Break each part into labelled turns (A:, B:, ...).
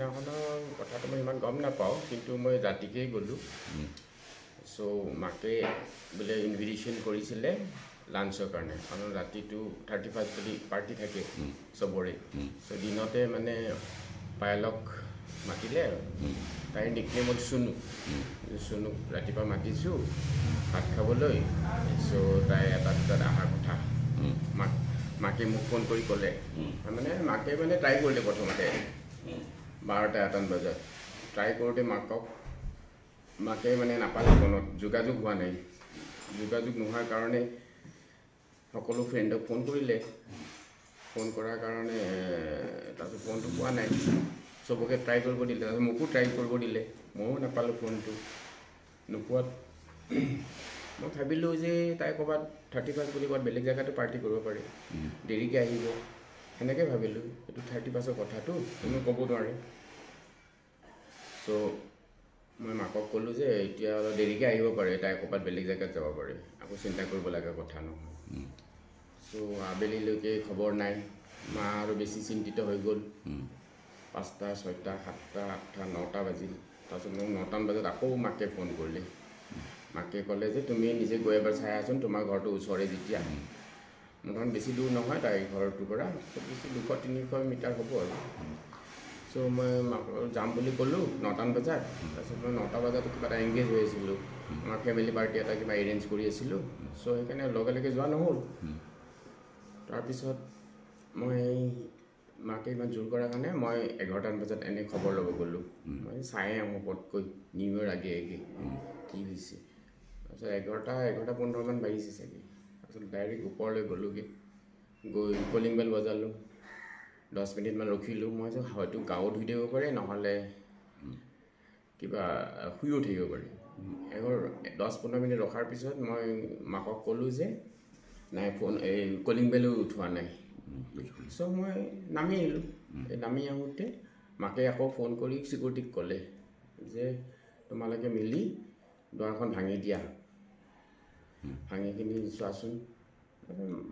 A: সেইদিনাখনৰ কথাটো মই ইমান গম নাপাওঁ, কিন্তু মই ৰাতিকেই গ'লোঁ। চ' মাকে বোলে ইনভিটেশ্যন কৰিছিলে লাঞ্চৰ কাৰণে, কাৰণ ৰাতিটো 31 বুলি পাৰ্টি থাকে চবৰে। চ' দিনতে মানে পায়েলক মাতিলে, তাইৰ নিকনেম হ'ল চুনু। চুনুক ৰাতিপুৱা মাতিছোঁ ভাত খাবলৈ। চ' তাই এটা দুটাত অহাৰ কথা। মাকে মোক ফোন কৰি ক'লে, মানে মাকে মানে ট্ৰাই কৰিলে প্ৰথমতে 12টা-1টামান বজাত। ট্ৰাই কৰোঁতে মাকে মানে নাপালে, ফোনত যোগাযোগ হোৱা নাই। যোগাযোগ নোহোৱাৰ কাৰণে সকলো ফ্ৰেণ্ডক ফোন কৰিলে। ফোন কৰাৰ কাৰণে তাৰপিছত ফোনটো পোৱা নাই, চবকে ট্ৰাই কৰিব দিলে। তাৰপিছত মোকো ট্ৰাই কৰিব দিলে, ময়ো নাপালোঁ ফোনটো। নোপোৱাত মই ভাবিলোঁ যে তাই ক'ৰবাত 31 বুলি ক'ৰবাত বেলেগ জেগাতো পাৰ্টি কৰিব পাৰে, দেৰিকৈ আহিব, সেনেকৈ ভাবিলোঁ। এইটো 31ৰ কথাটো কোনো ক'ব নোৱাৰে। চ' মই মাকক ক'লোঁ যে এতিয়া অলপ দেৰিকৈ আহিব পাৰে, তাই ক'ৰবাত বেলেগ জেগাত যাব পাৰে, আকৌ চিন্তা কৰিব লগা কথা নহয়। চ' আবেলিলৈকে খবৰ নাই। মা আৰু বেছি চিন্তিত হৈ গ'ল। 5টা, 6টা, 7টা, 8টা, 9টা বাজিল। তাৰপিছত মোক 9টামান বজাত আকৌ মাকে ফোন কৰিলে। মাকে ক'লে যে তুমি নিজে গৈ এবাৰ চাই আছোন, তোমাৰ ঘৰটো ওচৰে যেতিয়া। মোৰখন বেছি দূৰ নহয় তাইৰ ঘৰটোৰ পৰা, খুব বেছি 200-300 মিটাৰ হ'ব আৰু। চ' মই মাকক যাম বুলি ক'লোঁ 9টামান বজাত। তাৰপিছত মই 9টা বজাত কিবা এটা এংগেজ হৈ আছিলোঁ, আমাৰ ফেমিলি পাৰ্টি এটা কিবা এৰেঞ্জ কৰি আছিলোঁ। চ' সেইকাৰণে লগে লগে যোৱা নহ'ল। তাৰপিছত মই মাকে ইমান জোৰ কৰাৰ কাৰণে মই 11টামান বজাত এনেই খবৰ ল'ব গ'লোঁ। মই চাই আহোঁ পটকৈ, নিউ ইয়েৰ আগে কি হৈছে। তাৰপিছত 11টা-11:15 বাজিছে চাগে। তাৰপিছত ডাইৰেক্ট ওপৰলৈ গ'লোঁগৈ, গৈ কলিং বেল বজালোঁ। 10 মিনিটমান ৰখিলোঁ। মই যে হয়তো গাও ধুই দিব পাৰে, নহ'লে কিবা শুইও থাকিব পাৰে। 10-15 মিনিট ৰখাৰ পিছত মই মাকক ক'লোঁ যে নাই, ফোন কলিং বেলো উঠোৱা নাই। চ' মই নামি আহিলোঁ। নামি আহোঁতে মাকে আকৌ ফোন কৰি চিকিউৰিটিক ক'লে যে তোমালোকে মিলি দুৱাৰখন ভাঙি দিয়া, ভাঙি কিনি চোৱাচোন।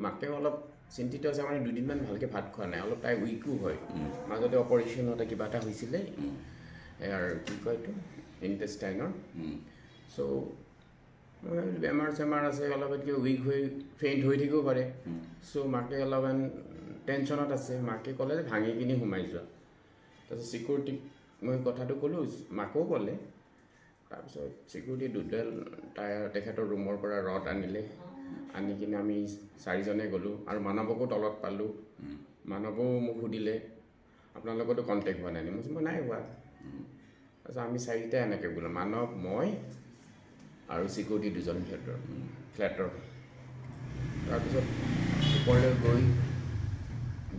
A: মাকে অলপ চিন্তিত হৈছে, মানে 2 দিনমান ভালকৈ ভাত খোৱা নাই, অলপ তাই উইকো হয়। মাজতে অপাৰেশ্যনতে কিবা এটা হৈছিলে, আৰু কি কয় এইটো ইণ্টেষ্টাইনৰ। চ' মই বেমাৰ আছে, অলপ এটকৈ উইক হৈ ফেইণ্ট হৈ থাকিব পাৰে। চ' মাকে অলপমান টেনশ্যনত আছে। মাকে ক'লে যে ভাঙি কিনি সোমাই যোৱা। তাৰপিছত চিকিউৰিটিক মই কথাটো ক'লোঁ, মাকেও ক'লে। তাৰপিছত চিকিউৰিটি দুডাল তেখেতৰ ৰুমৰ পৰা ৰড আনিলে। আনি কিনে আমি 4জনে গ'লোঁ, আৰু মানৱকো তলত পালোঁ। মানৱেও মোক সুধিলে আপোনালোকতো কণ্টেক্ট হোৱা নাই নি? মই নাই হোৱা। তাৰপিছত আমি 4টা এনেকৈ গ'লোঁ, মানৱ, মই আৰু চিকিউৰিটি 2জন সিহঁতৰ ফ্লেটৰ। তাৰপিছত ওপৰলৈ গৈ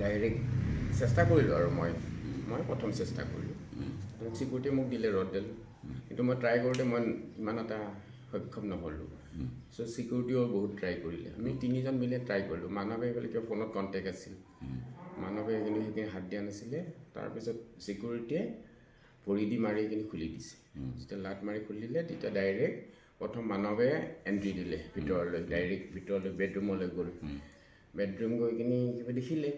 A: ডাইৰেক্ট চেষ্টা কৰিলোঁ, আৰু মই প্ৰথম চেষ্টা কৰিলোঁ। চিকিউৰিটিয়ে মোক দিলে ৰডডাল, কিন্তু মই ট্ৰাই কৰোঁতে মই ইমান এটা সক্ষম নহ'লোঁ। চ' চিকিউৰিটিও বহুত ট্ৰাই কৰিলে। আমি 3জন মিলি ট্ৰাই কৰিলোঁ। মানৱে এইফালে কিবা ফোনত কণ্টেক্ট আছিল, মানৱে কিন্তু সেইখিনি হাত দিয়া নাছিলে। তাৰপিছত চিকিউৰিটিয়ে ভৰি দি মাৰি কিনি খুলি দিছে। যেতিয়া লাট মাৰি খুলিলে, তেতিয়া ডাইৰেক্ট প্ৰথম মানৱে এণ্ট্ৰি দিলে ভিতৰলৈ, ডাইৰেক্ট ভিতৰলৈ বেডৰুমলৈ গ'ল। বেডৰুম গৈ কিনি কিবা দেখিলে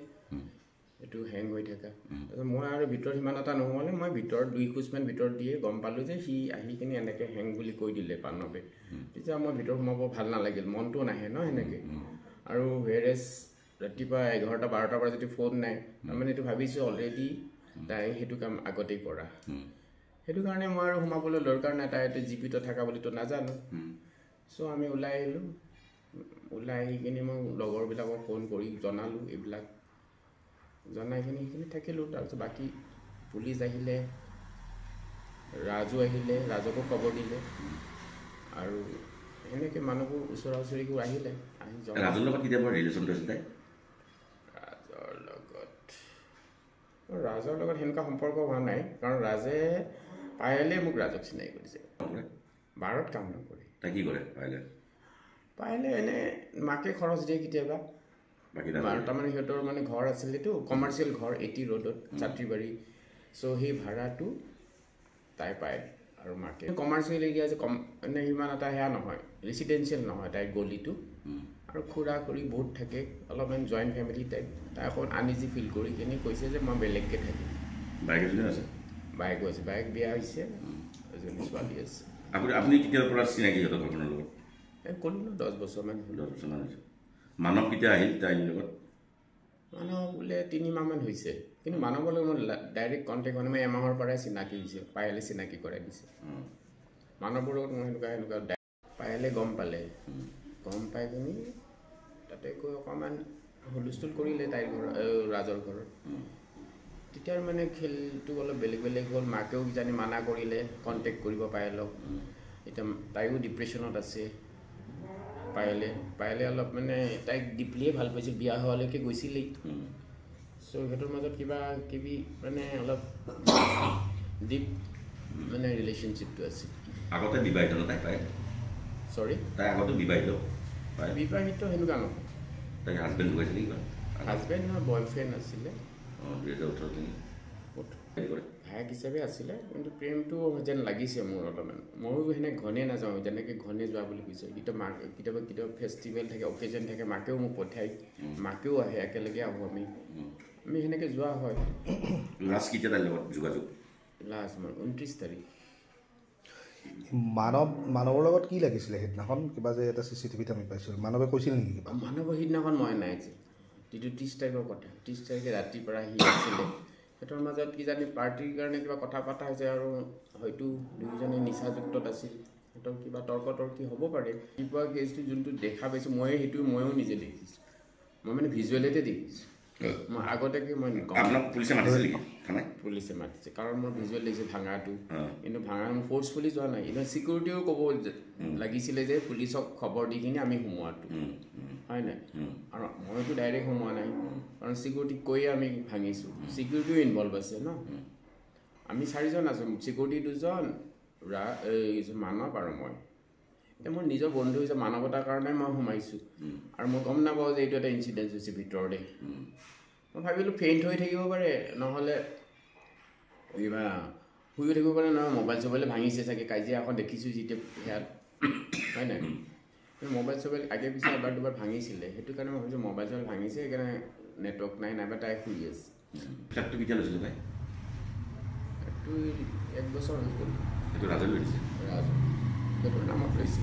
A: এইটো হেং হৈ থকা। তাৰপিছত মই আৰু ভিতৰত সিমান এটা নহ'লে, মই ভিতৰত 2 খোজমান ভিতৰত দিয়ে গম পালোঁ যে সি আহি কিনি এনেকৈ হেং বুলি কৈ দিলে মানৱে। তেতিয়া মই ভিতৰত সোমাব ভাল নালাগিল, মনটো নাহে ন সেনেকৈ। আৰু হেৰেছ ৰাতিপুৱা 11টা-12টাৰ পৰা যদি ফোন নাই, তাৰমানে এইটো ভাবিছোঁ অলৰেডি তাই সেইটো কাম আগতেই কৰা। সেইটো কাৰণে মই আৰু সোমাবলৈ দৰকাৰ নাই, তাই এতিয়া জীৱিত থকা বুলিতো নাজানো। চ' আমি ওলাই আহিলোঁ। ওলাই আহি কিনি মই লগৰবিলাকক ফোন কৰি জনালোঁ এইবিলাক, জনাই কিনি সেইখিনি থাকিলোঁ। তাৰপিছত বাকী পুলিচ আহিলে, ৰাজু আহিলে, ৰাজকো খবৰ দিলে, আৰু এনেকৈ মানুহবোৰ ওচৰা ওচৰিবোৰ আহিলে।
B: ৰাজুৰ লগত কেতিয়াবা ৰিলেশ্যনটো আছে তাই?
A: ৰাজৰ লগত সেনেকুৱা সম্পৰ্ক হোৱা নাই, কাৰণ ৰাজে পায়েলে মোক ৰাজক চিনাকি কৰিছে। বাৰত কাম নকৰে।
B: তাই কি কৰে
A: পায়েলে এনেই মাকে খৰচ দিয়ে কেতিয়াবা। তাৰমানে সিহঁতৰ মানে ঘৰ আছিলেতো, কমাৰ্চিয়েল ঘৰ 80 ৰোডত, ছাত্ৰীবাৰী। চ' সেই ভাড়াটো তাই পায়, আৰু মাকে কমাৰ্চিয়েল এৰিয়া যে মানে সিমান এটা সেয়া নহয়, ৰেচিডেঞ্চিয়েল নহয় তাইৰ গলিটো। আৰু খুৰা খুৰী বহুত থাকে, অলপমান জইণ্ট ফেমিলি টাইপ। তাই অকণ আনইজি ফিল কৰি কিনি কৈছে যে মই বেলেগকৈ থাকিম।
B: বাইক এজনী আছে?
A: বাইকো আছে বাইক বিয়া হৈছে এজনী ছোৱালী আছে
B: আপুনি কেতিয়াৰ পৰা চিনাকি সিহঁতৰ ঘৰখনৰ লগত
A: ক'লো ন 10 বছৰমান হ'ল
B: 10 বছৰমান হৈছে মানৱ কেতিয়া আহিল তাইৰ লগত
A: মানৱ বোলে 3 মাহমান হৈছে কিন্তু মানৱৰ লগত মোৰ ডাইৰেক্ট কণ্টেক্ট হোৱা নাই মই এমাহৰ পৰাই চিনাকি হৈছে পায়েলে চিনাকি কৰাই দিছে মানৱৰ লগত মই এনেকুৱা পায়েলে গম পালে গম পাই কিনি তাতে গৈ অকণমান হুলস্থুল কৰিলে তাইৰ ঘৰ ৰাজৰ ঘৰত তেতিয়া মানে খেলটো অলপ বেলেগ হ'ল মাকেও কিজানি মানা কৰিলে কণ্টেক্ট কৰিব পায়েলক এতিয়া তাইও ডিপ্ৰেশ্যনত আছে পায়েলে অলপ মানে তাইক ডিপলিয়ে ভাল পাইছিল বিয়া হোৱালৈকে গৈছিলেই চ' সিহঁতৰ মাজত কিবা কিবি মানে অলপ ডিপ মানে ৰিলেশ্যনশ্বিপটো আছে
B: আগতে বিবাহিত ন তাই পায়
A: চৰি
B: তাই আগতে বিবাহিত
A: সেনেকুৱা নহয়
B: তাই হাজবেণ্ড ঢুকাইছে নেকি
A: হাজবেণ্ড নহয় বয়ফ্ৰেণ্ড আছিলে
B: 2018
A: ভায়েক হিচাপে আছিলে কিন্তু প্ৰেমটো যেন লাগিছে মোৰ অলপমান ময়ো সেনেকৈ ঘনে নাযাওঁ যেনেকৈ ঘনে যোৱা বুলি কৈছে কেতিয়াবা ফেষ্টিভেল থাকে অকেজন থাকে মাকেও মোক পঠায় মাকেও আহে একেলগে আহোঁ আমি সেনেকৈ যোৱা হয়
B: লাষ্ট কেতিয়া তাইৰ লগত যোগাযোগ
A: লাষ্ট মোৰ 29 তাৰিখ
C: মানৱৰ লগত কি লাগিছিলে সেইদিনাখন কিবা যে এটা CCTVত আমি পাইছোঁ মানৱে কৈছিল নেকি কিবা
A: মানৱৰ সেইদিনাখন মই নাই যে যিটো 30 তাৰিখৰ কথা 30 তাৰিখে ৰাতিৰ পৰা আহি আছিলে সিহঁতৰ মাজত কিজানি পাৰ্টিৰ কাৰণে কিবা কথা পতা হৈছে আৰু হয়তো দুয়োজনে নিচাযুক্তত আছিল সিহঁতৰ কিবা তৰ্কতৰ্কি হ'ব পাৰে কিবা কেছটো যোনটো দেখা পাইছোঁ ময়ো নিজে দেখিছোঁ মই মানে ভিজুৱেলতে দেখিছোঁ মই আগতীয়াকৈ মই পুলিচে মাতিছে কাৰণ মই ভিজুৱেল দেখিছোঁ ভাঙাটো কিন্তু ভাঙা মই ফ'ৰ্চফুলি যোৱা নাই কিন্তু ছিকিউৰিটিও ক'ব লাগিছিলে যে পুলিচক খবৰ দি কিনে আমি সোমোৱাটো হয় নাই আৰু মইতো ডাইৰেক্ট সোমোৱা নাই কাৰণ ছিকিউৰিটিক কৈয়ে আমি ভাঙিছোঁ ছিকিউৰিটিও ইনভলভ আছে ন আমি 4জন আছোঁ ছিকিউৰিটি 2জন মানৱ আৰু মই এতিয়া মোৰ নিজৰ বন্ধু হৈছে মানৱতাৰ কাৰণে মই সোমাইছোঁ আৰু মই গম নাপাওঁ যে এইটো এটা ইনচিডেঞ্চ হৈছে ভিতৰতে মই ভাবিলোঁ ফেইণ্ট হৈ থাকিব পাৰে নহ'লে কিবা শুইও থাকিব পাৰে নহয় মোবাইল ভাঙিছে চাগে কাজিয়া এখন দেখিছোঁ যেতিয়া সেয়াত হয় নাই মোবাইল আগে পিছে এবাৰ দুবাৰ ভাঙিছিলে সেইটো কাৰণে মই ভাবিছোঁ মোবাইল ভাঙিছে সেইকাৰণে নেটৱৰ্ক নাই নাইবা তাই শুই আছে
B: ফ্লেটটো কেতিয়া লৈছিলোঁ তাই
A: এইটো 1 বছৰ হৈ গ'ল
B: সেইটো ৰাজে লৈ দিছে
A: ৰাজু সেইটোৰ নামত লৈছে